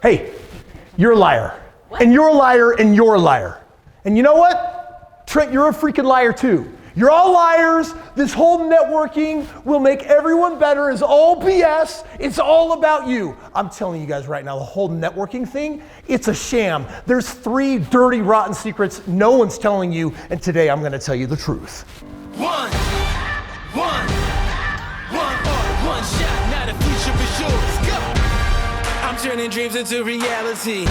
Hey, you're a liar. What? And you're a liar, and you're a liar. And you know what? Trent, you're a freaking liar too. You're all liars. This whole networking will make everyone better is all BS. It's all about you. I'm telling you guys right now, the whole networking thing, it's a sham. There's 3 dirty, rotten secrets no one's telling you, and today I'm gonna tell you the truth. One shot, now the future is yours. Go! I'm turning dreams into reality.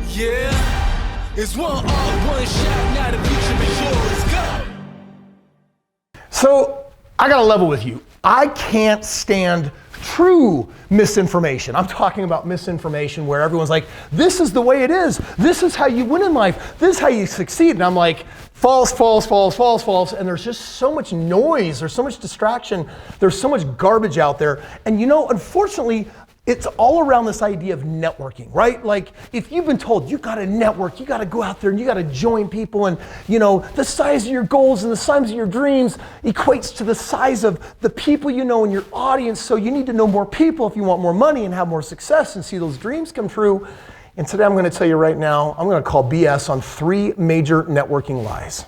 Yeah, it's one shot, now the future is yours. Go! So I gotta level with you. I can't stand true misinformation. I'm talking about misinformation where everyone's like, this is the way it is. This is how you win in life. This is how you succeed. And I'm like, false, false, false, false, false. And there's just so much noise. There's so much distraction. There's so much garbage out there. And you know, unfortunately, it's all around this idea of networking, right? Like if you've been told you gotta network, you gotta go out there and you gotta join people, and you know, the size of your goals and the size of your dreams equates to the size of the people you know in your audience. So you need to know more people if you want more money and have more success and see those dreams come true. And today I'm gonna tell you right now, I'm gonna call BS on 3 major networking lies.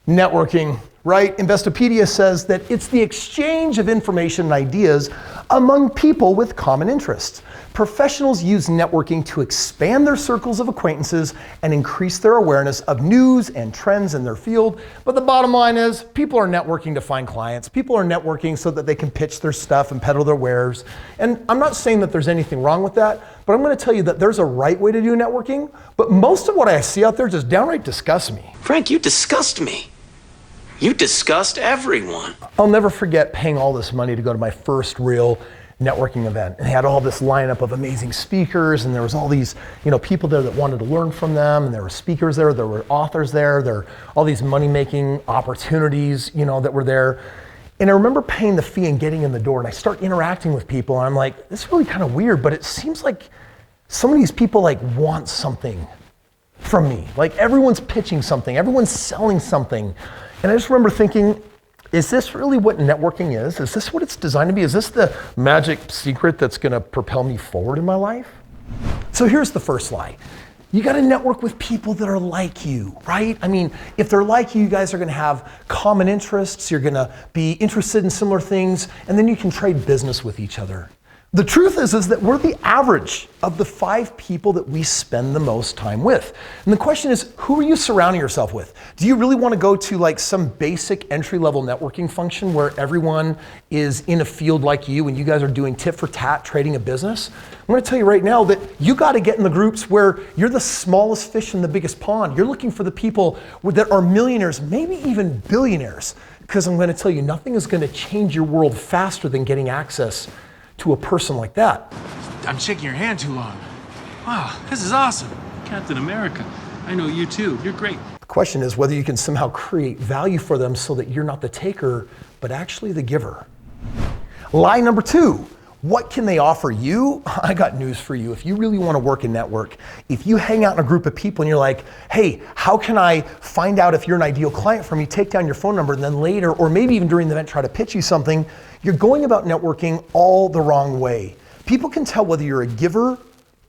Networking, right? Investopedia says that it's the exchange of information and ideas among people with common interests. Professionals use networking to expand their circles of acquaintances and increase their awareness of news and trends in their field. But the bottom line is, people are networking to find clients. People are networking so that they can pitch their stuff and peddle their wares. And I'm not saying that there's anything wrong with that, but I'm gonna tell you that there's a right way to do networking, but most of what I see out there just downright disgusts me. Frank, you disgust me. You disgust everyone. I'll never forget paying all this money to go to my first real networking event. And they had all this lineup of amazing speakers, and there was all these, you know, people there that wanted to learn from them, and there were speakers there were authors there were all these money-making opportunities, you know, that were there. And I remember paying the fee and getting in the door, and I start interacting with people, and I'm like, this is really kind of weird, but it seems like some of these people like want something from me. Like everyone's pitching something, everyone's selling something. And I just remember thinking, is this really what networking is? Is this what it's designed to be? Is this the magic secret that's gonna propel me forward in my life? So here's the first lie. You gotta network with people that are like you, right? I mean, if they're like you, you guys are gonna have common interests, you're gonna be interested in similar things, and then you can trade business with each other. The truth is that we're the average of the 5 people that we spend the most time with. And the question is, who are you surrounding yourself with? Do you really want to go to like some basic entry-level networking function where everyone is in a field like you and you guys are doing tit for tat trading a business? I'm going to tell you right now that you got to get in the groups where you're the smallest fish in the biggest pond. You're looking for the people that are millionaires, maybe even billionaires. Because I'm going to tell you, nothing is going to change your world faster than getting access to a person like that. I'm shaking your hand too long. Wow, this is awesome. Captain America, I know you too. You're great. The question is whether you can somehow create value for them so that you're not the taker, but actually the giver. Lie number 2. What can they offer you? I got news for you. If you really want to work and network, if you hang out in a group of people and you're like, hey, how can I find out if you're an ideal client for me? Take down your phone number, and then later, or maybe even during the event, try to pitch you something. You're going about networking all the wrong way. People can tell whether you're a giver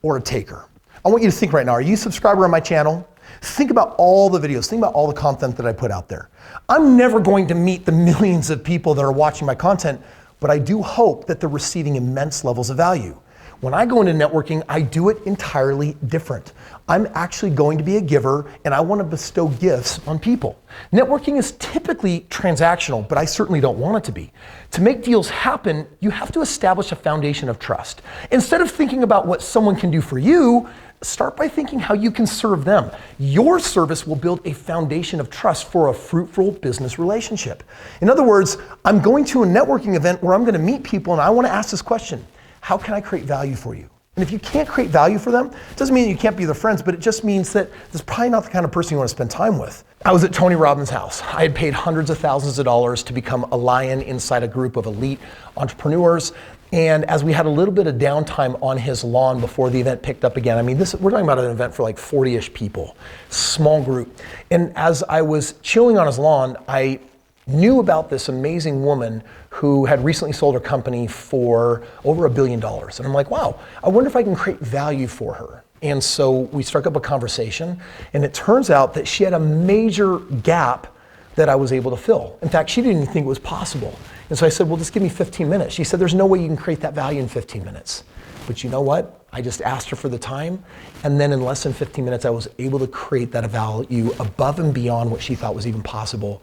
or a taker. I want you to think right now, are you a subscriber on my channel? Think about all the videos, think about all the content that I put out there. I'm never going to meet the millions of people that are watching my content, but I do hope that they're receiving immense levels of value. When I go into networking, I do it entirely different. I'm actually going to be a giver, and I want to bestow gifts on people. Networking is typically transactional, but I certainly don't want it to be. To make deals happen, you have to establish a foundation of trust. Instead of thinking about what someone can do for you, start by thinking how you can serve them. Your service will build a foundation of trust for a fruitful business relationship. In other words, I'm going to a networking event where I'm going to meet people, and I want to ask this question: how can I create value for you? And if you can't create value for them, it doesn't mean that you can't be their friends, but it just means that this is probably not the kind of person you want to spend time with. I was at Tony Robbins' house. I had paid hundreds of thousands of dollars to become a lion inside a group of elite entrepreneurs. And as we had a little bit of downtime on his lawn before the event picked up again, I mean, we're talking about an event for like 40-ish people, small group. And as I was chilling on his lawn, I knew about this amazing woman who had recently sold her company for over $1 billion. And I'm like, wow, I wonder if I can create value for her. And so we struck up a conversation, and it turns out that she had a major gap that I was able to fill. In fact, she didn't even think it was possible. And so I said, well, just give me 15 minutes. She said, there's no way you can create that value in 15 minutes. But you know what? I just asked her for the time, and then in less than 15 minutes, I was able to create that value above and beyond what she thought was even possible.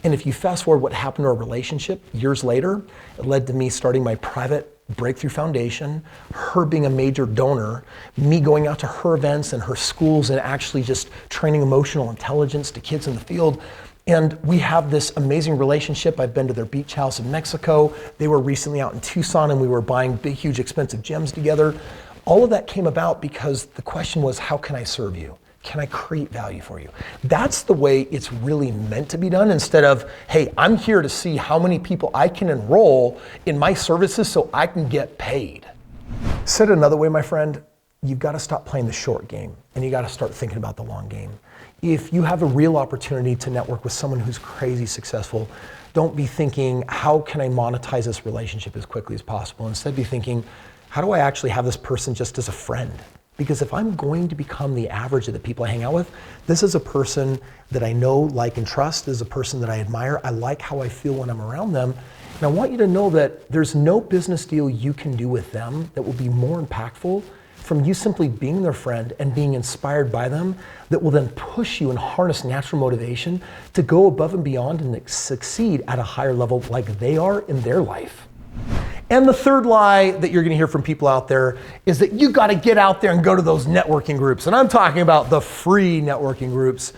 And if you fast forward what happened to our relationship years later, it led to me starting my private breakthrough foundation, her being a major donor, me going out to her events and her schools and actually just training emotional intelligence to kids in the field. And we have this amazing relationship. I've been to their beach house in Mexico. They were recently out in Tucson and we were buying big, huge, expensive gems together. All of that came about because the question was, how can I serve you? Can I create value for you? That's the way it's really meant to be done, instead of, hey, I'm here to see how many people I can enroll in my services so I can get paid. Said another way, my friend, you've got to stop playing the short game and you got to start thinking about the long game. If you have a real opportunity to network with someone who's crazy successful, don't be thinking, how can I monetize this relationship as quickly as possible? Instead, be thinking, how do I actually have this person just as a friend? Because if I'm going to become the average of the people I hang out with, this is a person that I know, like, and trust. This is a person that I admire. I like how I feel when I'm around them. And I want you to know that there's no business deal you can do with them that will be more impactful from you simply being their friend and being inspired by them, that will then push you and harness natural motivation to go above and beyond and succeed at a higher level like they are in their life. And the third lie that you're gonna hear from people out there is that you gotta get out there and go to those networking groups. And I'm talking about the free networking groups.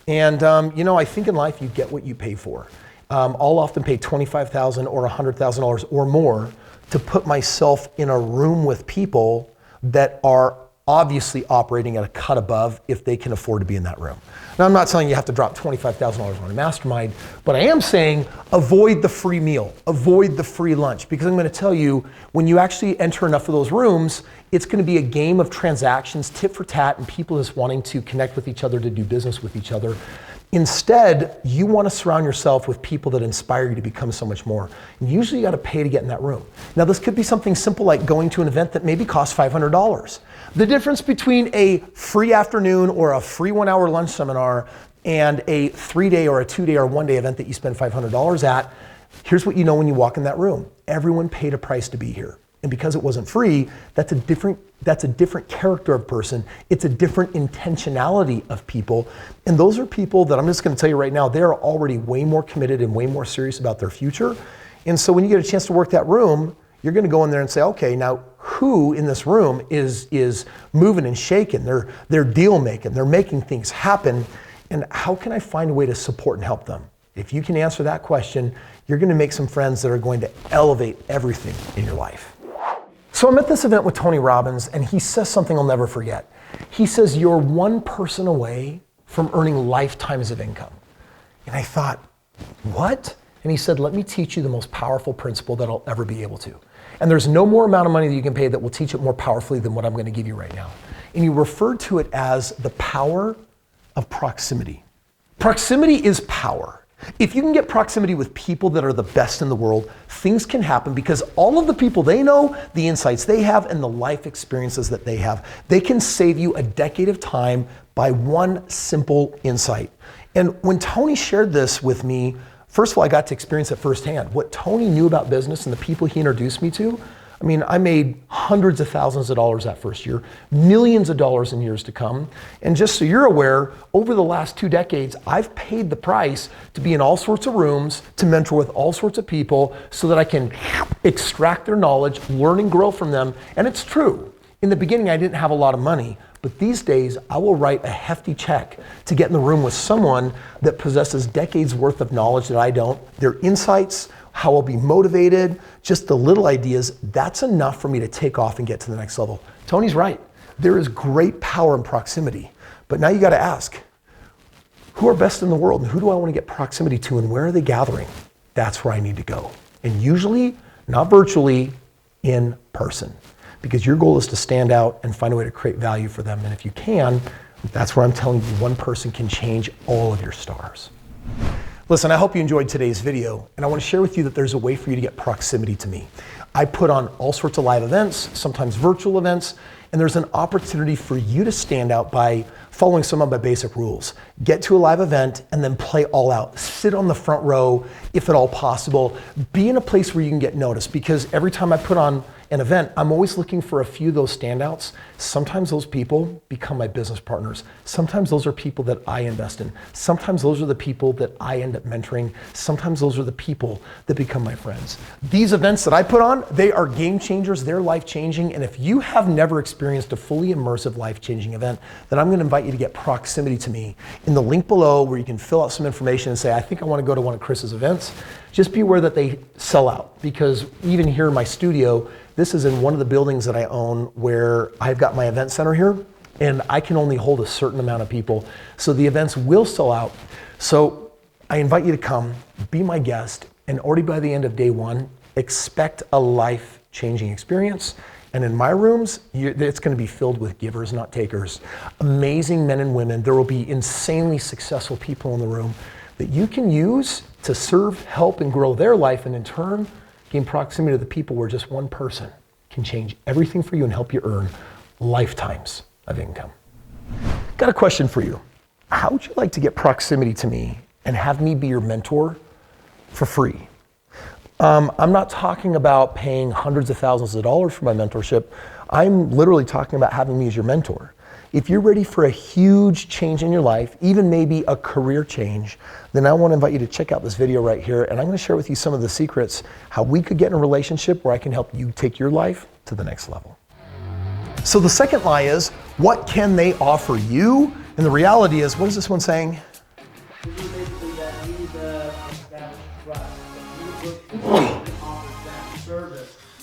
And I think in life you get what you pay for. I'll often pay $25,000 or $100,000 or more to put myself in a room with people that are obviously operating at a cut above if they can afford to be in that room. Now, I'm not saying you have to drop $25,000 on a mastermind, but I am saying avoid the free meal, avoid the free lunch, because I'm going to tell you, when you actually enter enough of those rooms, it's going to be a game of transactions, tit for tat, and people just wanting to connect with each other, to do business with each other. Instead, you want to surround yourself with people that inspire you to become so much more. And usually you got to pay to get in that room. Now, this could be something simple like going to an event that maybe costs $500. The difference between a free afternoon or a free 1-hour lunch seminar and a 3-day or a 2-day or 1-day event that you spend $500 at, here's what you know when you walk in that room. Everyone paid a price to be here. And because it wasn't free, that's a different character of person. It's a different intentionality of people. And those are people that I'm just going to tell you right now, they're already way more committed and way more serious about their future. And so when you get a chance to work that room, you're going to go in there and say, okay, now who in this room is moving and shaking? They're deal making. They're making things happen. And how can I find a way to support and help them? If you can answer that question, you're going to make some friends that are going to elevate everything in your life. So I'm at this event with Tony Robbins, and he says something I'll never forget. He says, you're one person away from earning lifetimes of income. And I thought, what? And he said, let me teach you the most powerful principle that I'll ever be able to. And there's no more amount of money that you can pay that will teach it more powerfully than what I'm going to give you right now. And he referred to it as the power of proximity. Proximity is power. If you can get proximity with people that are the best in the world, things can happen because all of the people they know, the insights they have, and the life experiences that they have, they can save you a decade of time by one simple insight. And when Tony shared this with me, first of all, I got to experience it firsthand. What Tony knew about business and the people he introduced me to, I mean, I made hundreds of thousands of dollars that first year, millions of dollars in years to come. And just so you're aware, over the last 2 decades, I've paid the price to be in all sorts of rooms, to mentor with all sorts of people so that I can extract their knowledge, learn and grow from them. And it's true. In the beginning, I didn't have a lot of money, but these days I will write a hefty check to get in the room with someone that possesses decades worth of knowledge that I don't, their insights, how I'll be motivated, just the little ideas, that's enough for me to take off and get to the next level. Tony's right. There is great power in proximity. But now you got to ask, who are best in the world and who do I want to get proximity to and where are they gathering? That's where I need to go. And usually, not virtually, in person. Because your goal is to stand out and find a way to create value for them. And if you can, that's where I'm telling you one person can change all of your stars. Listen, I hope you enjoyed today's video, and I want to share with you that there's a way for you to get proximity to me. I put on all sorts of live events, sometimes virtual events, and there's an opportunity for you to stand out by following some of my basic rules. Get to a live event and then play all out. Sit on the front row, if at all possible. Be in a place where you can get noticed, because every time I put on an event, I'm always looking for a few of those standouts. Sometimes those people become my business partners. Sometimes those are people that I invest in. Sometimes those are the people that I end up mentoring. Sometimes those are the people that become my friends. These events that I put on, they are game changers, they're life changing. And if you have never experienced a fully immersive life changing event, then I'm gonna invite you to get proximity to me in the link below, where you can fill out some information and say, I think I wanna go to one of Kris's events. Just be aware that they sell out, because even here in my studio, this is in one of the buildings that I own where I've got my event center here, and I can only hold a certain amount of people. So the events will sell out. So I invite you to come, be my guest, and already by the end of day one, expect a life-changing experience. And in my rooms, it's gonna be filled with givers, not takers. Amazing men and women. There will be insanely successful people in the room that you can use to serve, help, and grow their life, and in turn, gain proximity to the people where just one person can change everything for you and help you earn lifetimes of income. Got a question for you. How would you like to get proximity to me and have me be your mentor for free? I'm not talking about paying hundreds of thousands of dollars for my mentorship. I'm literally talking about having me as your mentor. If you're ready for a huge change in your life, even maybe a career change, then I want to invite you to check out this video right here, and I'm going to share with you some of the secrets how we could get in a relationship where I can help you take your life to the next level. So the second lie is, what can they offer you? And the reality is, what is this one saying?